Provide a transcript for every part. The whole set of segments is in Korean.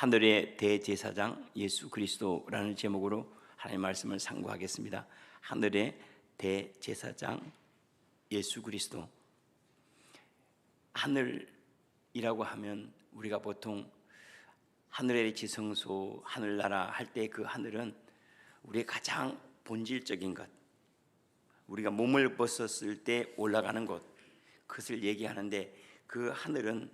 하늘의 대제사장 예수 그리스도라는 제목으로 하나님의 말씀을 상고하겠습니다. 하늘의 대제사장 예수 그리스도. 하늘이라고 하면 우리가 보통 하늘의 지성소, 하늘나라 할 때 그 하늘은 우리의 가장 본질적인 것, 우리가 몸을 벗었을 때 올라가는 곳, 그것을 얘기하는데, 그 하늘은,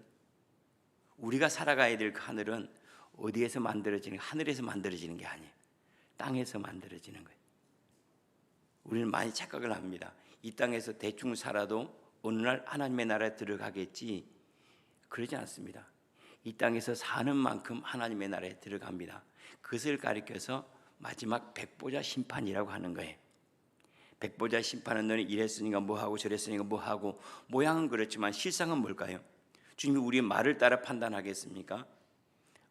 우리가 살아가야 될 그 하늘은 어디에서 만들어지는, 하늘에서 만들어지는 게 아니에요. 땅에서 만들어지는 거예요. 우리는 많이 착각을 합니다. 이 땅에서 대충 살아도 어느 날 하나님의 나라에 들어가겠지, 그러지 않습니다. 이 땅에서 사는 만큼 하나님의 나라에 들어갑니다. 그것을 가리켜서 마지막 백보자 심판이라고 하는 거예요. 백보자 심판은 너는 이랬으니까 뭐하고 저랬으니까 뭐하고, 모양은 그렇지만 실상은 뭘까요? 주님이 우리의 말을 따라 판단하겠습니까?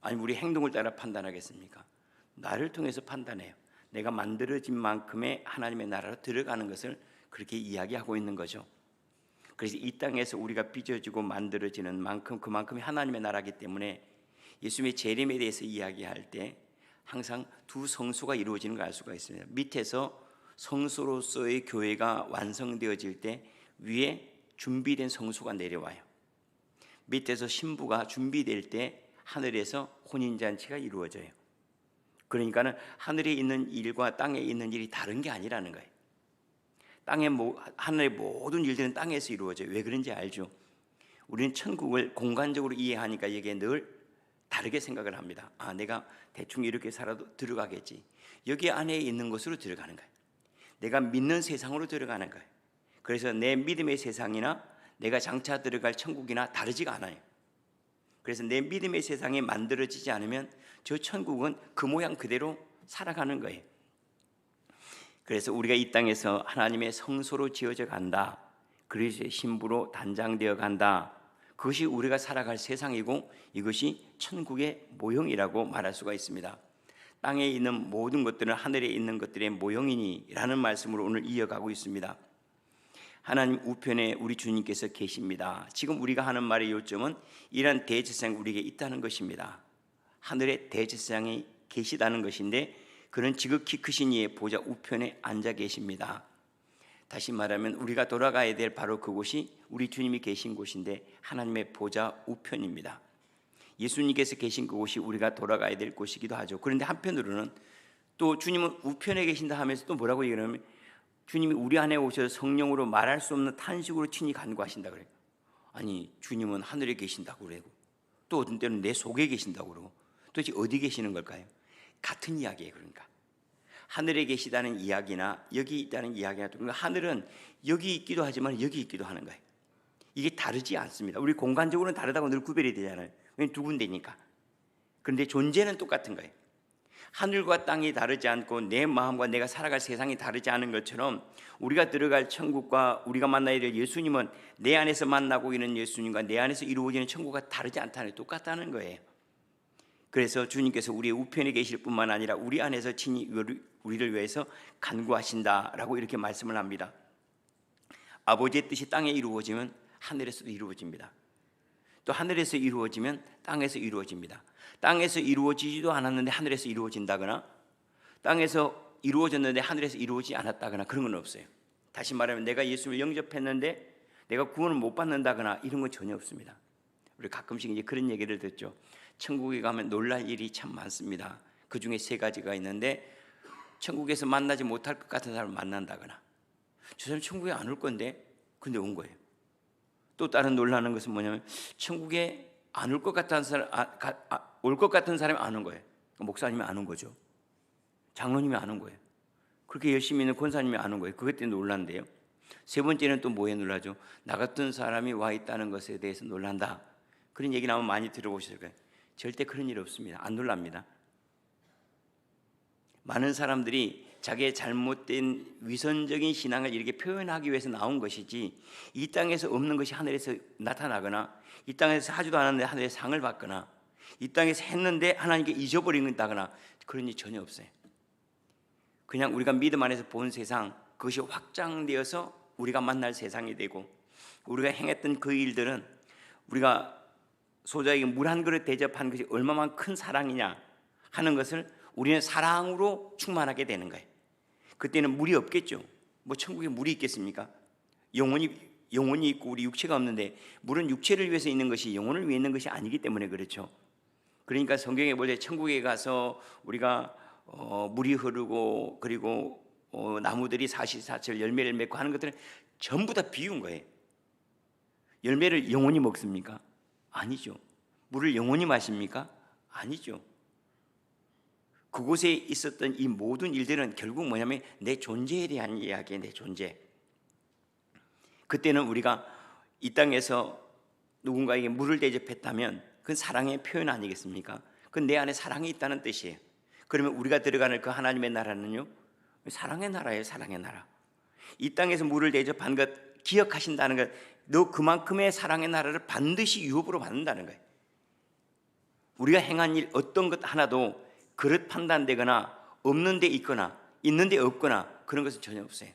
아니면 우리 행동을 따라 판단하겠습니까? 나를 통해서 판단해요. 내가 만들어진 만큼의 하나님의 나라로 들어가는 것을 그렇게 이야기하고 있는 거죠. 그래서 이 땅에서 우리가 빚어지고 만들어지는 만큼 그만큼이 하나님의 나라이기 때문에 예수님의 재림에 대해서 이야기할 때 항상 두 성소가 이루어지는 걸 알 수가 있습니다. 밑에서 성소로서의 교회가 완성되어질 때 위에 준비된 성소가 내려와요. 밑에서 신부가 준비될 때 하늘에서 혼인잔치가 이루어져요. 그러니까는 하늘에 있는 일과 땅에 있는 일이 다른 게 아니라는 거예요. 하늘의 모든 일들은 땅에서 이루어져요. 왜 그런지 알죠? 우리는 천국을 공간적으로 이해하니까 여기에 늘 다르게 생각을 합니다. 내가 대충 이렇게 살아도 들어가겠지. 여기 안에 있는 것으로 들어가는 거예요. 내가 믿는 세상으로 들어가는 거예요. 그래서 내 믿음의 세상이나 내가 장차 들어갈 천국이나 다르지가 않아요. 그래서 내 믿음의 세상이 만들어지지 않으면 저 천국은 그 모양 그대로 살아가는 거예요. 그래서 우리가 이 땅에서 하나님의 성소로 지어져 간다, 그리스도의 신부로 단장되어 간다, 그것이 우리가 살아갈 세상이고 이것이 천국의 모형이라고 말할 수가 있습니다. 땅에 있는 모든 것들은 하늘에 있는 것들의 모형이니 라는 말씀으로 오늘 이어가고 있습니다. 하나님 우편에 우리 주님께서 계십니다. 지금 우리가 하는 말의 요점은 이러한 대제사장이 우리에게 있다는 것입니다. 하늘의 대제사장이 계시다는 것인데, 그는 지극히 크신 이의 보좌 우편에 앉아 계십니다. 다시 말하면 우리가 돌아가야 될 바로 그곳이 우리 주님이 계신 곳인데 하나님의 보좌 우편입니다. 예수님께서 계신 그곳이 우리가 돌아가야 될 곳이기도 하죠. 그런데 한편으로는 또 주님은 우편에 계신다 하면서 또 뭐라고 얘기하냐면, 주님이 우리 안에 오셔서 성령으로 말할 수 없는 탄식으로 친히 간구하신다 그래요. 아니, 주님은 하늘에 계신다고 그러고 또 어떤 때는 내 속에 계신다고 그러고, 도대체 어디 계시는 걸까요? 같은 이야기예요. 그러니까 하늘에 계시다는 이야기나 여기 있다는 이야기나, 그러니까 하늘은 여기 있기도 하지만 여기 있기도 하는 거예요. 이게 다르지 않습니다. 우리 공간적으로는 다르다고 늘 구별이 되잖아요. 왜냐하면 두 군데니까. 그런데 존재는 똑같은 거예요. 하늘과 땅이 다르지 않고 내 마음과 내가 살아갈 세상이 다르지 않은 것처럼 우리가 들어갈 천국과 우리가 만나야 될 예수님은 내 안에서 만나고 있는 예수님과 내 안에서 이루어지는 천국과 다르지 않다는, 똑같다는 거예요. 그래서 주님께서 우리의 우편에 계실 뿐만 아니라 우리 안에서 친히 우리를 위해서 간구하신다라고 이렇게 말씀을 합니다. 아버지의 뜻이 땅에 이루어지면 하늘에서도 이루어집니다. 또 하늘에서 이루어지면 땅에서 이루어집니다. 땅에서 이루어지지도 않았는데 하늘에서 이루어진다거나, 땅에서 이루어졌는데 하늘에서 이루어지지 않았다거나, 그런 건 없어요. 다시 말하면 내가 예수를 영접했는데 내가 구원을 못 받는다거나 이런 건 전혀 없습니다. 우리 가끔씩 이제 그런 얘기를 듣죠. 천국에 가면 놀랄 일이 참 많습니다. 그 중에 세 가지가 있는데, 천국에서 만나지 못할 것 같은 사람을 만난다거나, 저 사람 천국에 안 올 건데 근데 온 거예요. 또 다른 놀라는 것은 뭐냐면, 천국에 안 올 것 같은 사람, 올 것 같은 사람이 안 온 거예요. 목사님이 안 온 거죠. 장로님이 안 온 거예요. 그렇게 열심히 있는 권사님이 안 온 거예요. 그것 때문에 놀란대요. 세 번째는 또 뭐에 놀라죠? 나 같은 사람이 와 있다는 것에 대해서 놀란다. 그런 얘기 나오면 많이 들어보실 거예요. 절대 그런 일 없습니다. 안 놀랍니다. 많은 사람들이 자기의 잘못된 위선적인 신앙을 이렇게 표현하기 위해서 나온 것이지, 이 땅에서 없는 것이 하늘에서 나타나거나, 이 땅에서 하지도 않았는데 하늘에 상을 받거나, 이 땅에서 했는데 하나님께 잊어버린다거나, 그런 일이 전혀 없어요. 그냥 우리가 믿음 안에서 본 세상, 그것이 확장되어서 우리가 만날 세상이 되고, 우리가 행했던 그 일들은 우리가 소자에게 물 한 그릇 대접한 것이 얼마나 큰 사랑이냐 하는 것을 우리는 사랑으로 충만하게 되는 거예요. 그때는 물이 없겠죠. 뭐 천국에 물이 있겠습니까? 영혼이 있고 우리 육체가 없는데, 물은 육체를 위해서 있는 것이 영혼을 위해 있는 것이 아니기 때문에 그렇죠. 그러니까 성경에 볼 때 천국에 가서 우리가 물이 흐르고 그리고 나무들이 사시사철 열매를 맺고 하는 것들은 전부 다 비운 거예요. 열매를 영혼이 먹습니까? 아니죠. 물을 영혼이 마십니까? 아니죠. 그곳에 있었던 이 모든 일들은 결국 뭐냐면 내 존재에 대한 이야기예요. 내 존재. 그때는 우리가 이 땅에서 누군가에게 물을 대접했다면 그건 사랑의 표현 아니겠습니까? 그건 내 안에 사랑이 있다는 뜻이에요. 그러면 우리가 들어가는 그 하나님의 나라는요, 사랑의 나라예요. 사랑의 나라. 이 땅에서 물을 대접한 것 기억하신다는 것, 너 그만큼의 사랑의 나라를 반드시 유업으로 받는다는 거예요. 우리가 행한 일 어떤 것 하나도 그릇 판단되거나 없는 데 있거나 있는 데 없거나 그런 것은 전혀 없어요.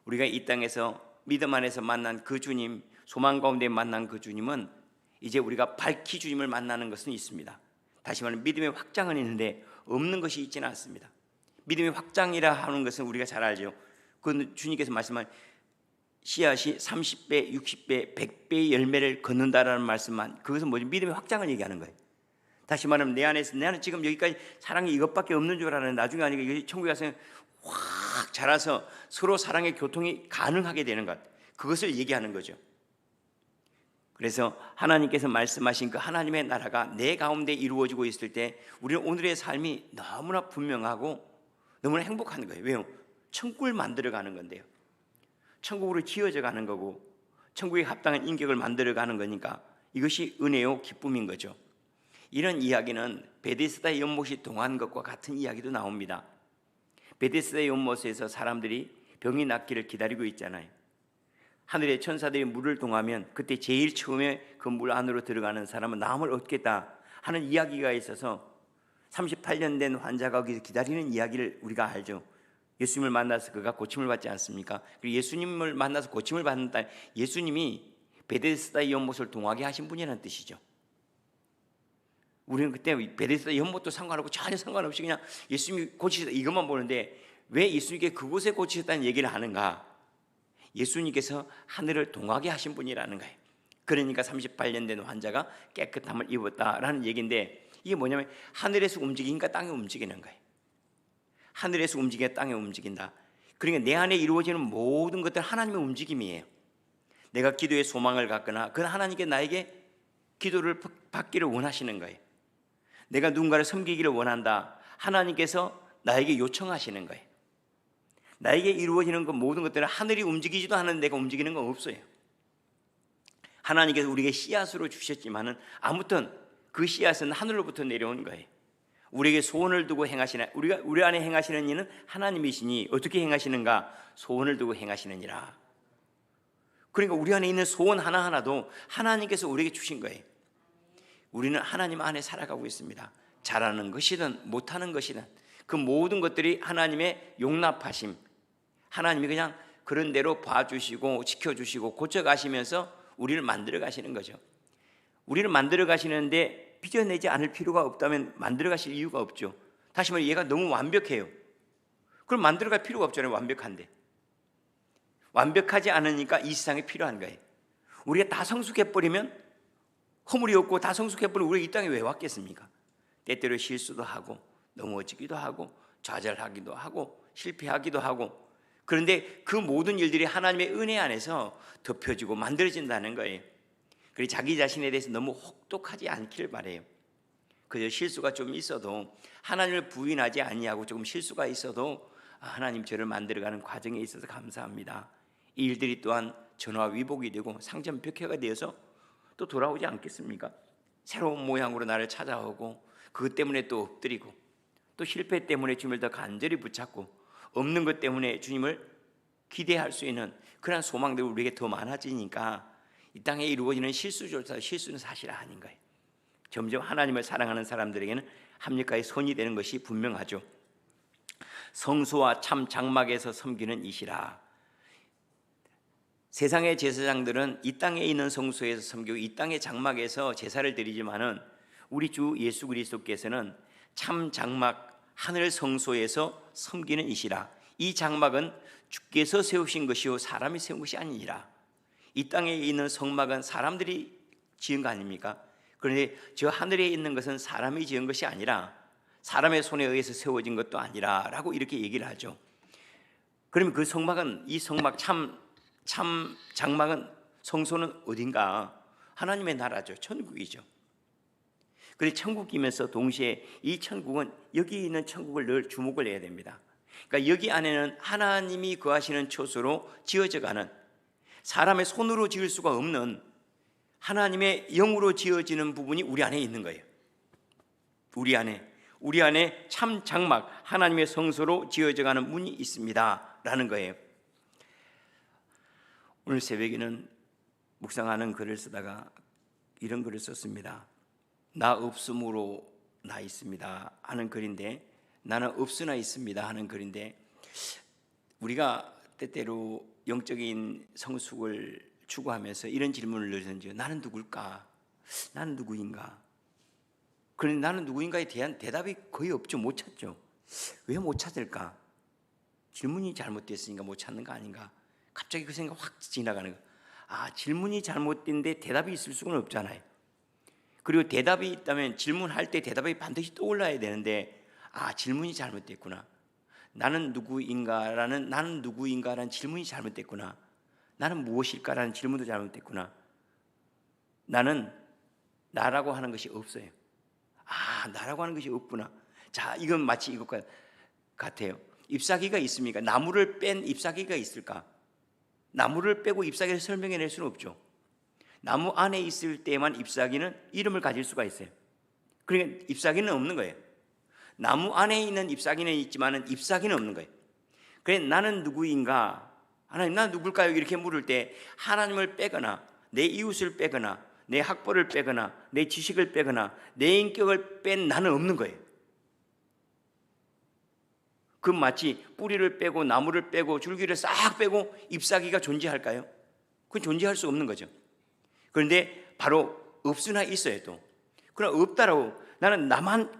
우리가 이 땅에서 믿음 안에서 만난 그 주님, 소망 가운데 만난 그 주님은 이제 우리가 밝히 주님을 만나는 것은 있습니다. 다시 말하면 믿음의 확장은 있는데 없는 것이 있지는 않습니다. 믿음의 확장이라 하는 것은 우리가 잘 알죠. 그 주님께서 말씀한 씨앗이 30배, 60배, 100배의 열매를 걷는다라는 말씀만, 그것은 뭐죠? 믿음의 확장을 얘기하는 거예요. 다시 말하면 내 안에서, 나는 지금 여기까지 사랑이 이것밖에 없는 줄 알았는데 나중에 아니까 천국에 가서 확 자라서 서로 사랑의 교통이 가능하게 되는 것, 그것을 얘기하는 거죠. 그래서 하나님께서 말씀하신 그 하나님의 나라가 내 가운데 이루어지고 있을 때 우리는 오늘의 삶이 너무나 분명하고 너무나 행복한 거예요. 왜요? 천국을 만들어가는 건데요. 천국으로 지어져 가는 거고 천국에 합당한 인격을 만들어가는 거니까 이것이 은혜요 기쁨인 거죠. 이런 이야기는 베데스다 연못이 동한 것과 같은 이야기도 나옵니다. 베데스다 연못에서 사람들이 병이 낫기를 기다리고 있잖아요. 하늘의 천사들이 물을 동하면 그때 제일 처음에 그 물 안으로 들어가는 사람은 나음을 얻겠다 하는 이야기가 있어서 38년 된 환자가 거기서 기다리는 이야기를 우리가 알죠. 예수님을 만나서 그가 고침을 받지 않습니까? 그리고 예수님을 만나서 고침을 받는다. 예수님이 베데스다 연못을 동하게 하신 분이라는 뜻이죠. 우리는 그때 베데스다 연못도 상관없고 전혀 상관없이 그냥 예수님이 고치셨다 이것만 보는데 왜 예수님께 그곳에 고치셨다는 얘기를 하는가? 예수님께서 하늘을 동하게 하신 분이라는 거예요. 그러니까 38년 된 환자가 깨끗함을 입었다라는 얘기인데, 이게 뭐냐면 하늘에서 움직이니까 땅에 움직이는 거예요. 하늘에서 움직여 땅에 움직인다. 그러니까 내 안에 이루어지는 모든 것들 하나님의 움직임이에요. 내가 기도에 소망을 갖거나 그건 하나님께 나에게 기도를 받기를 원하시는 거예요. 내가 누군가를 섬기기를 원한다. 하나님께서 나에게 요청하시는 거예요. 나에게 이루어지는 그 모든 것들은 하늘이 움직이지도 않은 내가 움직이는 건 없어요. 하나님께서 우리에게 씨앗으로 주셨지만은 아무튼 그 씨앗은 하늘로부터 내려온 거예요. 우리에게 소원을 두고 행하시나, 우리 안에 행하시는 이는 하나님이시니 어떻게 행하시는가? 소원을 두고 행하시느니라. 그러니까 우리 안에 있는 소원 하나하나도 하나님께서 우리에게 주신 거예요. 우리는 하나님 안에 살아가고 있습니다. 잘하는 것이든 못하는 것이든 그 모든 것들이 하나님의 용납하심, 하나님이 그냥 그런 대로 봐주시고 지켜주시고 고쳐가시면서 우리를 만들어 가시는 거죠. 우리를 만들어 가시는데 빚어내지 않을 필요가 없다면 만들어 가실 이유가 없죠. 다시 말해 얘가 너무 완벽해요. 그럼 만들어 갈 필요가 없잖아요. 완벽한데. 완벽하지 않으니까 이 세상에 필요한 거예요. 우리가 다 성숙해버리면, 허물이 없고 다 성숙해버리면 우리가 이 땅에 왜 왔겠습니까? 때때로 실수도 하고 넘어지기도 하고 좌절하기도 하고 실패하기도 하고, 그런데 그 모든 일들이 하나님의 은혜 안에서 덮여지고 만들어진다는 거예요. 그래서 자기 자신에 대해서 너무 혹독하지 않기를 바라요. 그저 실수가 좀 있어도, 하나님을 부인하지 아니하고 조금 실수가 있어도 하나님 저를 만들어가는 과정에 있어서 감사합니다. 이 일들이 또한 전화위복이 되고 상전벽해가 되어서 또 돌아오지 않겠습니까? 새로운 모양으로 나를 찾아오고 그것 때문에 또 엎드리고 또 실패 때문에 주님을 더 간절히 붙잡고 없는 것 때문에 주님을 기대할 수 있는 그런 소망들이 우리에게 더 많아지니까 이 땅에 이루어지는 실수조차 실수는 사실 아닌 거예요. 점점 하나님을 사랑하는 사람들에게는 합력과의 선이 되는 것이 분명하죠. 성소와 참 장막에서 섬기는 이시라. 세상의 제사장들은 이 땅에 있는 성소에서 섬기고 이 땅의 장막에서 제사를 드리지만은 우리 주 예수 그리스도께서는 참 장막 하늘 성소에서 섬기는 이시라. 이 장막은 주께서 세우신 것이요 사람이 세운 것이 아니니라. 이 땅에 있는 성막은 사람들이 지은 거 아닙니까? 그런데 저 하늘에 있는 것은 사람이 지은 것이 아니라 사람의 손에 의해서 세워진 것도 아니라 라고 이렇게 얘기를 하죠. 그러면 그 성막은, 이 성막 참 장막은, 성소는 어딘가? 하나님의 나라죠. 천국이죠. 그런데 천국이면서 동시에 이 천국은, 여기 있는 천국을 늘 주목을 해야 됩니다. 그러니까 여기 안에는 하나님이 거하시는 처소로 지어져가는, 사람의 손으로 지을 수가 없는 하나님의 영으로 지어지는 부분이 우리 안에 있는 거예요. 우리 안에 참 장막, 하나님의 성소로 지어져가는 문이 있습니다 라는 거예요. 오늘 새벽에는 묵상하는 글을 쓰다가 이런 글을 썼습니다. 나 없음으로 나 있습니다 하는 글인데, 나는 없으나 있습니다 하는 글인데, 우리가 때때로 영적인 성숙을 추구하면서 이런 질문을 늘 던져요. 나는 누굴까? 나는 누구인가? 그런데 나는 누구인가에 대한 대답이 거의 없죠. 못 찾죠. 왜 못 찾을까? 질문이 잘못됐으니까 못 찾는 거 아닌가? 갑자기 그 생각 확 지나가는 거. 질문이 잘못된데 대답이 있을 수는 없잖아요. 그리고 대답이 있다면 질문할 때 대답이 반드시 떠올라야 되는데, 질문이 잘못됐구나. 나는 누구인가라는 질문이 잘못됐구나. 나는 무엇일까라는 질문도 잘못됐구나. 나는 나라고 하는 것이 없어요. 나라고 하는 것이 없구나. 자, 이건 마치 이것과 같아요. 잎사귀가 있습니까? 나무를 뺀 잎사귀가 있을까? 나무를 빼고 잎사귀를 설명해낼 수는 없죠. 나무 안에 있을 때만 잎사귀는 이름을 가질 수가 있어요. 그러니까 잎사귀는 없는 거예요. 나무 안에 있는 잎사귀는 있지만 잎사귀는 없는 거예요. 그래, 나는 누구인가? 하나님, 나는 누굴까요? 이렇게 물을 때 하나님을 빼거나 내 이웃을 빼거나 내 학벌을 빼거나 내 지식을 빼거나 내 인격을 뺀 나는 없는 거예요. 그 마치 뿌리를 빼고 나무를 빼고 줄기를 싹 빼고 잎사귀가 존재할까요? 그건 존재할 수 없는 거죠. 그런데 바로 없으나 있어요. 또 그러나 없다라고, 나는 나만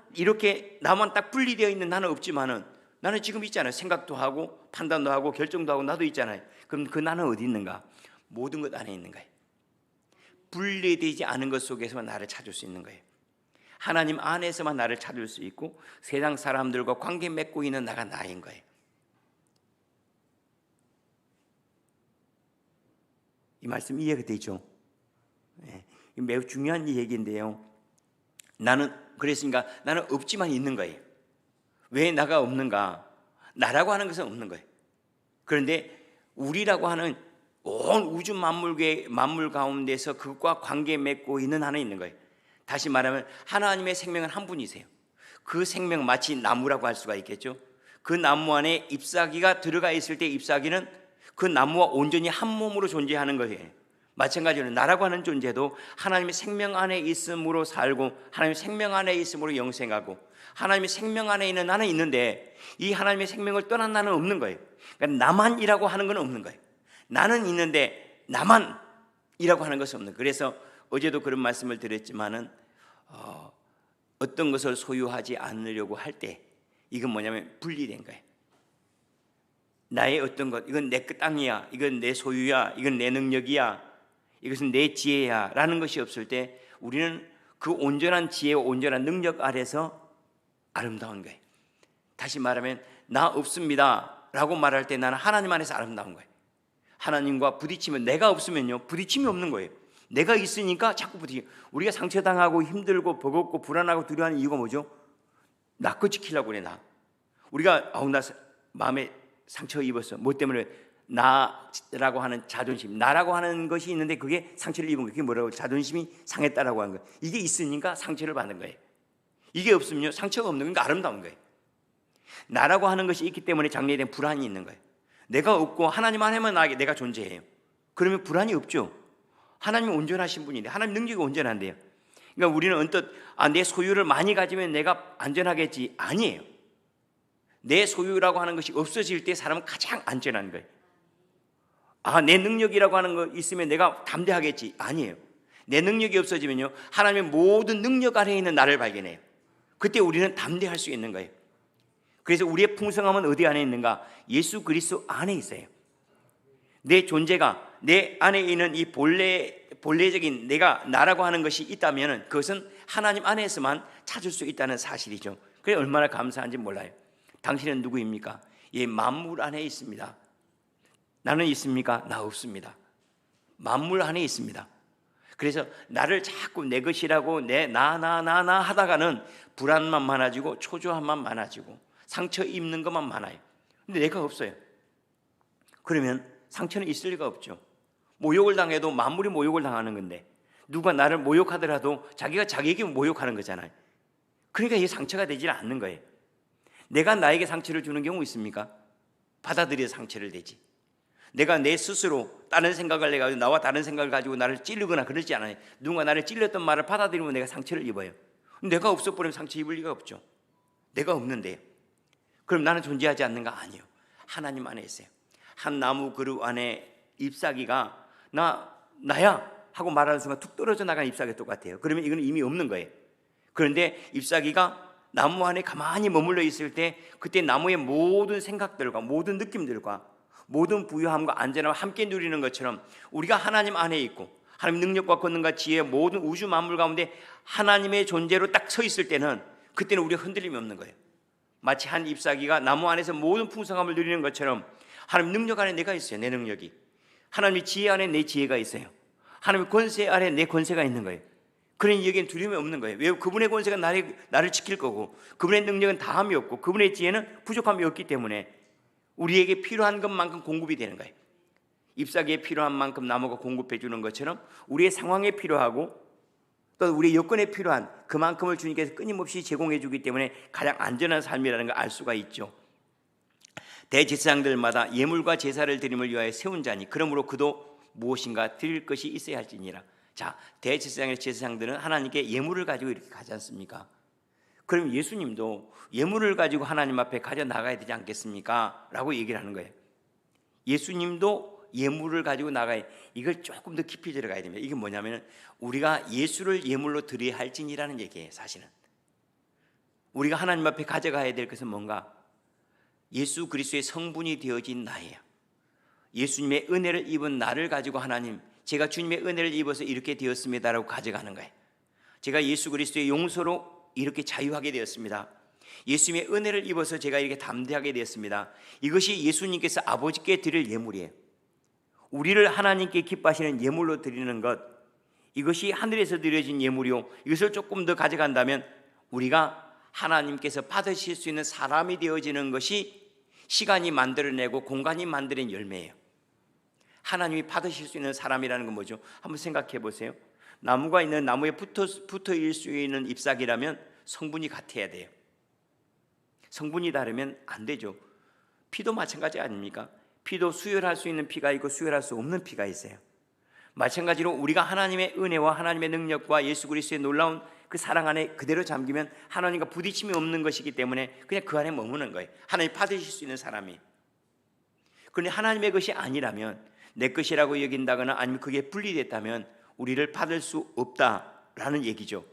딱 분리되어 있는 나는 없지만은 나는 지금 있잖아요. 생각도 하고 판단도 하고 결정도 하고 나도 있잖아요. 그럼 그 나는 어디 있는가? 모든 것 안에 있는 거예요. 분리되지 않은 것 속에서만 나를 찾을 수 있는 거예요. 하나님 안에서만 나를 찾을 수 있고 세상 사람들과 관계 맺고 있는 나가 나인 거예요. 이 말씀 이해가 되죠? 네. 매우 중요한 얘기인데요. 그랬으니까 나는 없지만 있는 거예요. 왜 나가 없는가? 나라고 하는 것은 없는 거예요. 그런데 우리라고 하는 온 우주 만물 가운데서 그것과 관계 맺고 있는 하나 있는 거예요. 다시 말하면 하나님의 생명은 한 분이세요. 그 생명, 마치 나무라고 할 수가 있겠죠. 그 나무 안에 잎사귀가 들어가 있을 때 잎사귀는 그 나무와 온전히 한 몸으로 존재하는 거예요. 마찬가지로 나라고 하는 존재도 하나님의 생명 안에 있음으로 살고 하나님의 생명 안에 있음으로 영생하고 하나님의 생명 안에 있는 나는 있는데 이 하나님의 생명을 떠난 나는 없는 거예요. 그러니까 나만이라고 하는 건 없는 거예요. 나는 있는데 나만이라고 하는 것은 없는 거예요. 그래서 어제도 그런 말씀을 드렸지만은 어떤 것을 소유하지 않으려고 할 때 이건 뭐냐면 분리된 거예요. 나의 어떤 것, 이건 내 땅이야, 이건 내 소유야, 이건 내 능력이야, 이것은 내 지혜야 라는 것이 없을 때 우리는 그 온전한 지혜와 온전한 능력 아래서 아름다운 거예요. 다시 말하면 나 없습니다 라고 말할 때 나는 하나님 안에서 아름다운 거예요. 하나님과 부딪히면, 내가 없으면요 부딪힘이 없는 거예요. 내가 있으니까 자꾸 부딪히고, 우리가 상처당하고 힘들고 버겁고 불안하고 두려워하는 이유가 뭐죠? 나 거 지키려고 그래. 우리가 나 마음에 상처 입었어. 뭐 때문에? 나라고 하는 자존심, 나라고 하는 것이 있는데 그게 상처를 입은 거예요. 그게 뭐라고? 자존심이 상했다라고 하는 거예요. 이게 있으니까 상처를 받는 거예요. 이게 없으면요 상처가 없는 거니까 아름다운 거예요. 나라고 하는 것이 있기 때문에 장래에 대한 불안이 있는 거예요. 내가 없고 하나님 안에만 내가 존재해요. 그러면 불안이 없죠. 하나님이 온전하신 분인데, 하나님 능력이 온전한데요. 그러니까 우리는 언뜻 내 소유를 많이 가지면 내가 안전하겠지, 아니에요. 내 소유라고 하는 것이 없어질 때 사람은 가장 안전한 거예요. 내 능력이라고 하는 거 있으면 내가 담대하겠지. 아니에요. 내 능력이 없어지면요, 하나님의 모든 능력 안에 있는 나를 발견해요. 그때 우리는 담대할 수 있는 거예요. 그래서 우리의 풍성함은 어디 안에 있는가? 예수 그리스도 안에 있어요. 내 존재가 내 안에 있는 이 본래적인 내가 나라고 하는 것이 있다면 그것은 하나님 안에서만 찾을 수 있다는 사실이죠. 그게 얼마나 감사한지 몰라요. 당신은 누구입니까? 만물 안에 있습니다. 나는 있습니까? 나 없습니다. 만물 안에 있습니다. 그래서 나를 자꾸 내 것이라고 나 하다가는 불안만 많아지고 초조함만 많아지고 상처 입는 것만 많아요. 근데 내가 없어요. 그러면 상처는 있을 리가 없죠. 모욕을 당해도 만물이 모욕을 당하는 건데, 누가 나를 모욕하더라도 자기가 자기에게 모욕하는 거잖아요. 그러니까 이 상처가 되지 않는 거예요. 내가 나에게 상처를 주는 경우 있습니까? 받아들여 상처를 내지. 내가 내 스스로 다른 생각을 해가지고 나와 다른 생각을 가지고 나를 찌르거나 그러지 않아요. 누군가 나를 찔렀던 말을 받아들이면 내가 상처를 입어요. 내가 없어버리면 상처 입을 리가 없죠. 내가 없는데 그럼 나는 존재하지 않는가? 아니요. 하나님 안에 있어요. 한 나무 그루 안에 잎사귀가 나야 하고 말하는 순간 툭 떨어져 나가는 잎사귀가 똑같아요. 그러면 이건 이미 없는 거예요. 그런데 잎사귀가 나무 안에 가만히 머물러 있을 때 그때 나무의 모든 생각들과 모든 느낌들과 모든 부유함과 안전함을 함께 누리는 것처럼 우리가 하나님 안에 있고 하나님 능력과 권능과 지혜 모든 우주 만물 가운데 하나님의 존재로 딱 서 있을 때는 그때는 우리가 흔들림이 없는 거예요. 마치 한 잎사귀가 나무 안에서 모든 풍성함을 누리는 것처럼 하나님 능력 안에 내가 있어요. 내 능력이. 하나님의 지혜 안에 내 지혜가 있어요. 하나님의 권세 안에 내 권세가 있는 거예요. 그러니 여기엔 두려움이 없는 거예요. 왜? 그분의 권세가 나를 지킬 거고 그분의 능력은 다함이 없고 그분의 지혜는 부족함이 없기 때문에 우리에게 필요한 것만큼 공급이 되는 거예요. 잎사귀에 필요한 만큼 나무가 공급해 주는 것처럼 우리의 상황에 필요하고 또 우리의 여건에 필요한 그만큼을 주님께서 끊임없이 제공해 주기 때문에 가장 안전한 삶이라는 걸 알 수가 있죠. 대제사장들마다 예물과 제사를 드림을 위하여 세운 자니 그러므로 그도 무엇인가 드릴 것이 있어야 할지니라. 자, 대제사장의 제사장들은 하나님께 예물을 가지고 이렇게 가지 않습니까? 그럼 예수님도 예물을 가지고 하나님 앞에 가져 나가야 되지 않겠습니까? 라고 얘기를 하는 거예요. 예수님도 예물을 가지고 나가야, 이걸 조금 더 깊이 들어가야 됩니다. 이게 뭐냐면 우리가 예수를 예물로 드려야 할지니라는 얘기예요. 사실은 우리가 하나님 앞에 가져가야 될 것은 뭔가? 예수 그리스도의 성분이 되어진 나예요. 예수님의 은혜를 입은 나를 가지고 하나님, 제가 주님의 은혜를 입어서 이렇게 되었습니다라고 가져가는 거예요. 제가 예수 그리스도의 용서로 이렇게 자유하게 되었습니다. 예수님의 은혜를 입어서 제가 이렇게 담대하게 되었습니다. 이것이 예수님께서 아버지께 드릴 예물이에요. 우리를 하나님께 기뻐하시는 예물로 드리는 것, 이것이 하늘에서 드려진 예물이요, 이것을 조금 더 가져간다면 우리가 하나님께서 받으실 수 있는 사람이 되어지는 것이 시간이 만들어내고 공간이 만들어낸 열매예요. 하나님이 받으실 수 있는 사람이라는 건 뭐죠? 한번 생각해 보세요. 나무가 있는 나무에 붙어일 수 있는 잎사귀라면 성분이 같아야 돼요. 성분이 다르면 안 되죠. 피도 마찬가지 아닙니까? 피도 수혈할 수 있는 피가 있고 수혈할 수 없는 피가 있어요. 마찬가지로 우리가 하나님의 은혜와 하나님의 능력과 예수 그리스도의 놀라운 그 사랑 안에 그대로 잠기면 하나님과 부딪힘이 없는 것이기 때문에 그냥 그 안에 머무는 거예요. 하나님 받으실 수 있는 사람이. 그런데 하나님의 것이 아니라면, 내 것이라고 여긴다거나 아니면 그게 분리됐다면 우리를 받을 수 없다라는 얘기죠.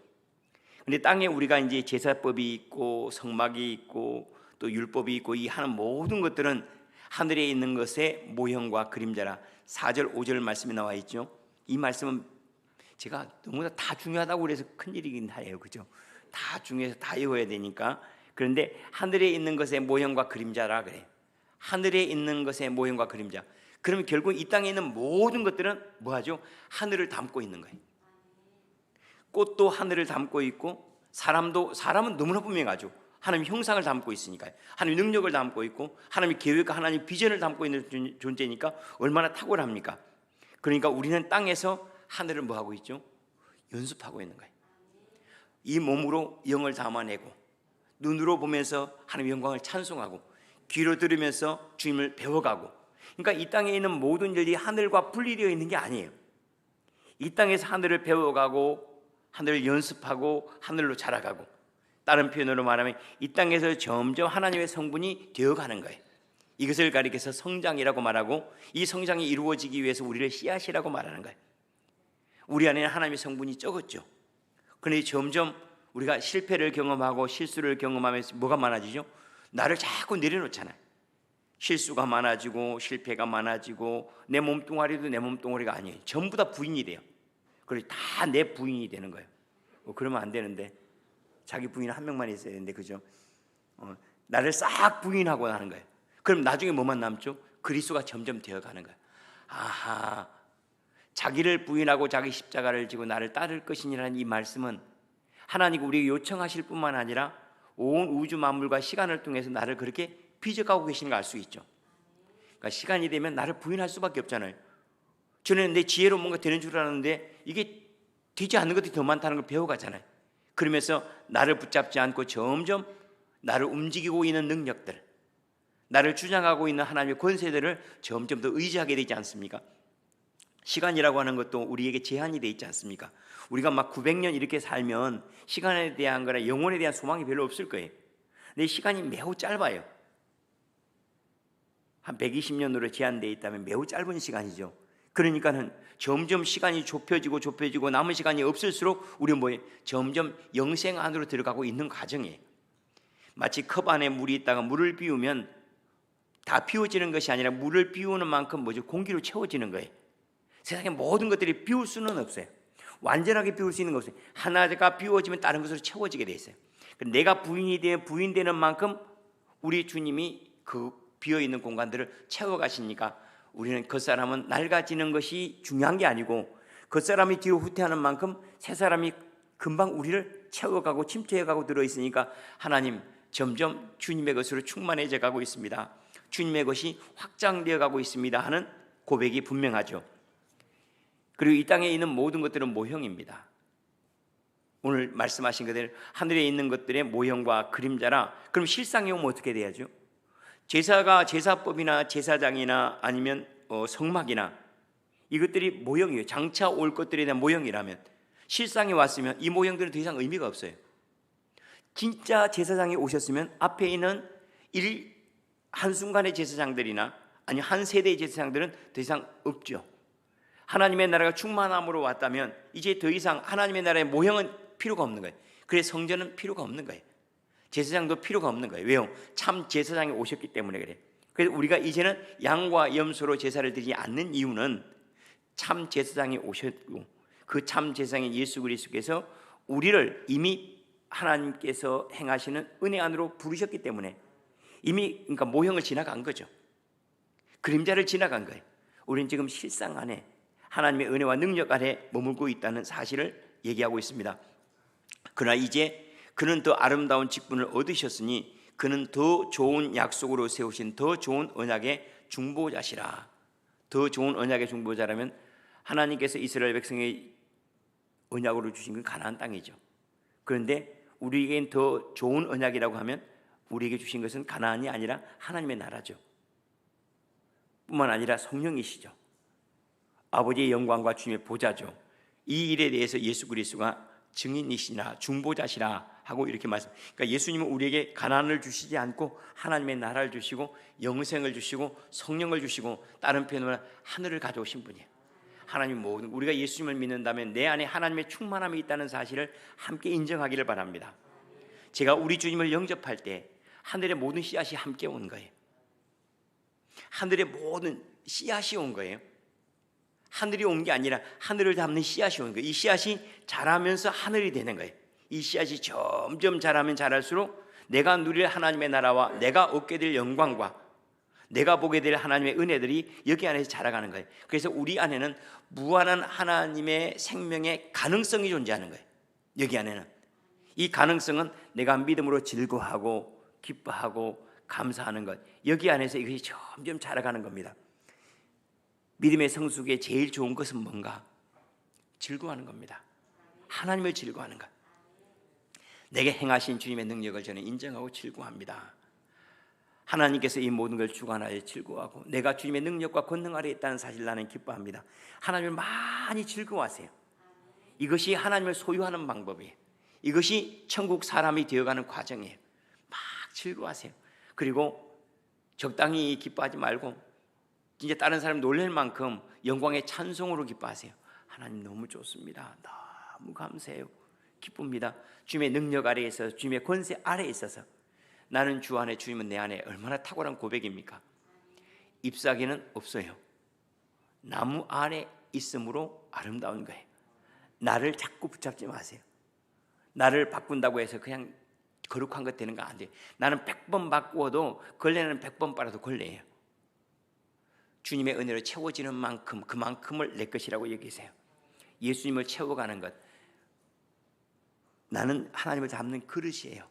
그런데 땅에 우리가 이제 제사법이 있고 성막이 있고 또 율법이 있고 이 하는 모든 것들은 하늘에 있는 것의 모형과 그림자라. 4절 5절 말씀이 나와 있죠. 이 말씀은 제가 너무나 다 중요하다고 그래서 큰일이긴 해요. 그죠? 다 중요해서 다 외워야 되니까. 그런데 하늘에 있는 것의 모형과 그림자라 그래. 하늘에 있는 것의 모형과 그림자. 그러면 결국 이 땅에 있는 모든 것들은 뭐하죠? 하늘을 담고 있는 거예요. 꽃도 하늘을 담고 있고 사람은 너무나 분명하죠. 하나님의 형상을 담고 있으니까요. 하나님의 능력을 담고 있고 하나님의 계획과 하나님의 비전을 담고 있는 존재니까 얼마나 탁월합니까? 그러니까 우리는 땅에서 하늘을 뭐하고 있죠? 연습하고 있는 거예요. 이 몸으로 영을 담아내고 눈으로 보면서 하나님의 영광을 찬송하고 귀로 들으면서 주님을 배워가고. 그러니까 이 땅에 있는 모든 일이 하늘과 분리되어 있는 게 아니에요. 이 땅에서 하늘을 배워가고 하늘을 연습하고 하늘로 자라가고, 다른 표현으로 말하면 이 땅에서 점점 하나님의 성분이 되어가는 거예요. 이것을 가리켜서 성장이라고 말하고, 이 성장이 이루어지기 위해서 우리를 씨앗이라고 말하는 거예요. 우리 안에는 하나님의 성분이 적었죠. 그런데 점점 우리가 실패를 경험하고 실수를 경험하면서 뭐가 많아지죠? 나를 자꾸 내려놓잖아요. 실수가 많아지고 실패가 많아지고 내 몸뚱아리도 내 몸뚱아리가 아니에요. 전부 다 부인이 돼요. 그리고 다 내 부인이 되는 거예요. 그러면 안 되는데, 자기 부인 한 명만 있어야 되는데, 그죠? 나를 싹 부인하고 하는 거예요. 그럼 나중에 뭐만 남죠? 그리스도가 점점 되어가는 거예요. 아하, 자기를 부인하고 자기 십자가를 지고 나를 따를 것이니라는 이 말씀은 하나님이 우리에게 요청하실 뿐만 아니라 온 우주 만물과 시간을 통해서 나를 그렇게 빚어가고 계시는 걸 알 수 있죠. 그러니까 시간이 되면 나를 부인할 수밖에 없잖아요. 저는 내 지혜로 뭔가 되는 줄 알았는데 이게 되지 않는 것들이 더 많다는 걸 배워가잖아요. 그러면서 나를 붙잡지 않고 점점 나를 움직이고 있는 능력들, 나를 주장하고 있는 하나님의 권세들을 점점 더 의지하게 되지 않습니까? 시간이라고 하는 것도 우리에게 제한이 되어 있지 않습니까? 우리가 막 900년 이렇게 살면 시간에 대한 거나 영혼에 대한 소망이 별로 없을 거예요. 근데 시간이 매우 짧아요. 한 120년으로 제한되어 있다면 매우 짧은 시간이죠. 그러니까는 점점 시간이 좁혀지고 남은 시간이 없을수록 우리는 뭐예요? 점점 영생 안으로 들어가고 있는 과정이에요. 마치 컵 안에 물이 있다가 물을 비우면 다 비워지는 것이 아니라 물을 비우는 만큼 뭐죠? 공기로 채워지는 거예요. 세상의 모든 것들이 비울 수는 없어요. 완전하게 비울 수 있는 거 없어요. 하나가 비워지면 다른 것으로 채워지게 돼 있어요. 내가 부인되는 만큼 우리 주님이 그 비어있는 공간들을 채워가시니까 우리는 겉사람은 낡아지는 것이 중요한 게 아니고, 겉사람이 뒤로 후퇴하는 만큼 새사람이 금방 우리를 채워가고 침투해가고 들어있으니까 하나님 점점 주님의 것으로 충만해져 가고 있습니다, 주님의 것이 확장되어 가고 있습니다 하는 고백이 분명하죠. 그리고 이 땅에 있는 모든 것들은 모형입니다. 오늘 말씀하신 것들, 하늘에 있는 것들의 모형과 그림자라. 그럼 실상이 오면 어떻게 돼야죠? 제사가 제사법이나 제사장이나 아니면 성막이나 이것들이 모형이에요. 장차 올 것들에 대한 모형이라면, 실상이 왔으면 이 모형들은 더 이상 의미가 없어요. 진짜 제사장이 오셨으면 앞에 있는 한순간의 제사장들이나 아니 한 세대의 제사장들은 더 이상 없죠. 하나님의 나라가 충만함으로 왔다면 이제 더 이상 하나님의 나라의 모형은 필요가 없는 거예요. 그래서 성전은 필요가 없는 거예요. 제사장도 필요가 없는 거예요. 왜요? 참 제사장이 오셨기 때문에 그래요. 그래서 우리가 이제는 양과 염소로 제사를 드리지 않는 이유는 참 제사장이 오셨고, 그 참 제사장인 예수 그리스도께서 우리를 이미 하나님께서 행하시는 은혜 안으로 부르셨기 때문에 이미, 그러니까 모형을 지나간 거죠. 그림자를 지나간 거예요. 우리는 지금 실상 안에 하나님의 은혜와 능력 안에 머물고 있다는 사실을 얘기하고 있습니다. 그러나 이제 그는 더 아름다운 직분을 얻으셨으니 그는 더 좋은 약속으로 세우신 더 좋은 언약의 중보자시라. 더 좋은 언약의 중보자라면 하나님께서 이스라엘 백성의 언약으로 주신 건 가나안 땅이죠. 그런데 우리에겐 더 좋은 언약이라고 하면 우리에게 주신 것은 가나안이 아니라 하나님의 나라죠. 뿐만 아니라 성령이시죠. 아버지의 영광과 주님의 보좌죠. 이 일에 대해서 예수 그리스도가 증인이시나 중보자시라 하고 이렇게 말씀. 그러니까 예수님은 우리에게 가나안을 주시지 않고 하나님의 나라를 주시고 영생을 주시고 성령을 주시고, 다른 표현으로 하늘을 가져오신 분이에요. 하나님 모든, 우리가 예수님을 믿는다면 내 안에 하나님의 충만함이 있다는 사실을 함께 인정하기를 바랍니다. 제가 우리 주님을 영접할 때 하늘의 모든 씨앗이 함께 온 거예요. 하늘의 모든 씨앗이 온 거예요. 하늘이 온 게 아니라 하늘을 담는 씨앗이 온 거예요. 이 씨앗이 자라면서 하늘이 되는 거예요. 이 씨앗이 점점 자라면 자랄수록 내가 누릴 하나님의 나라와 내가 얻게 될 영광과 내가 보게 될 하나님의 은혜들이 여기 안에서 자라가는 거예요. 그래서 우리 안에는 무한한 하나님의 생명의 가능성이 존재하는 거예요. 여기 안에는 이 가능성은 내가 믿음으로 즐거워하고 기뻐하고 감사하는 것, 여기 안에서 이것이 점점 자라가는 겁니다. 믿음의 성숙의 제일 좋은 것은 뭔가? 즐거워하는 겁니다. 하나님을 즐거워하는 것. 내게 행하신 주님의 능력을 저는 인정하고 즐거워합니다. 하나님께서 이 모든 걸 주관하여 즐거워하고 내가 주님의 능력과 권능 아래에 있다는 사실을 나는 기뻐합니다. 하나님을 많이 즐거워하세요. 이것이 하나님을 소유하는 방법이에요. 이것이 천국 사람이 되어가는 과정이에요. 막 즐거워하세요. 그리고 적당히 기뻐하지 말고 진짜 다른 사람 놀랄 만큼 영광의 찬송으로 기뻐하세요. 하나님 너무 좋습니다. 너무 감사해요. 기쁩니다. 주님의 능력 아래에 있어서, 주님의 권세 아래에 있어서 나는 주 안에, 주님은 내 안에. 얼마나 탁월한 고백입니까? 잎사귀는 없어요. 나무 안에 있음으로 아름다운 거예요. 나를 자꾸 붙잡지 마세요. 나를 바꾼다고 해서 그냥 거룩한 것 되는 거 안 돼요. 나는 100번 바꾸어도 걸레는 100번 빨아도 걸레예요. 주님의 은혜로 채워지는 만큼 그만큼을 내 것이라고 여기세요. 예수님을 채워가는 것, 나는 하나님을 담는 그릇이에요.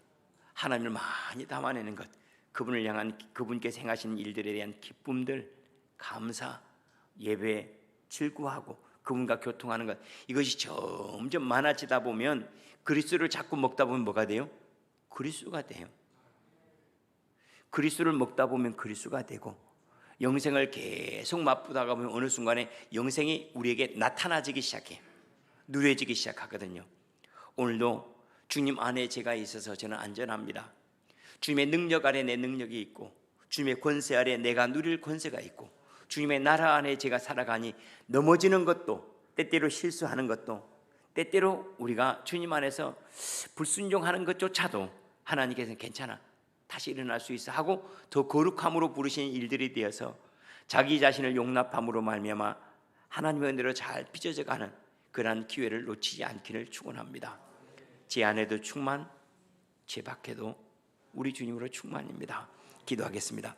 하나님을 많이 담아내는 것, 그분을 향한, 그분께서 행하시는 일들에 대한 기쁨들, 감사, 예배, 즐거워하고 그분과 교통하는 것, 이것이 점점 많아지다 보면 그리스도를 자꾸 먹다 보면 뭐가 돼요? 그리스도가 돼요. 그리스도를 먹다 보면 그리스도가 되고, 영생을 계속 맛보다가 보면 어느 순간에 영생이 우리에게 나타나지기 시작해요. 누려지기 시작하거든요. 오늘도 주님 안에 제가 있어서 저는 안전합니다. 주님의 능력 아래 내 능력이 있고, 주님의 권세 아래 내가 누릴 권세가 있고, 주님의 나라 안에 제가 살아가니 넘어지는 것도, 때때로 실수하는 것도, 때때로 우리가 주님 안에서 불순종하는 것조차도 하나님께서는 괜찮아, 다시 일어날 수 있어 하고 더 거룩함으로 부르신 일들이 되어서 자기 자신을 용납함으로 말미암아 하나님의 은혜로 잘 빚어져가는 그러한 기회를 놓치지 않기를 축원합니다. 제 안에도 충만, 제 밖에도 우리 주님으로 충만입니다. 기도하겠습니다.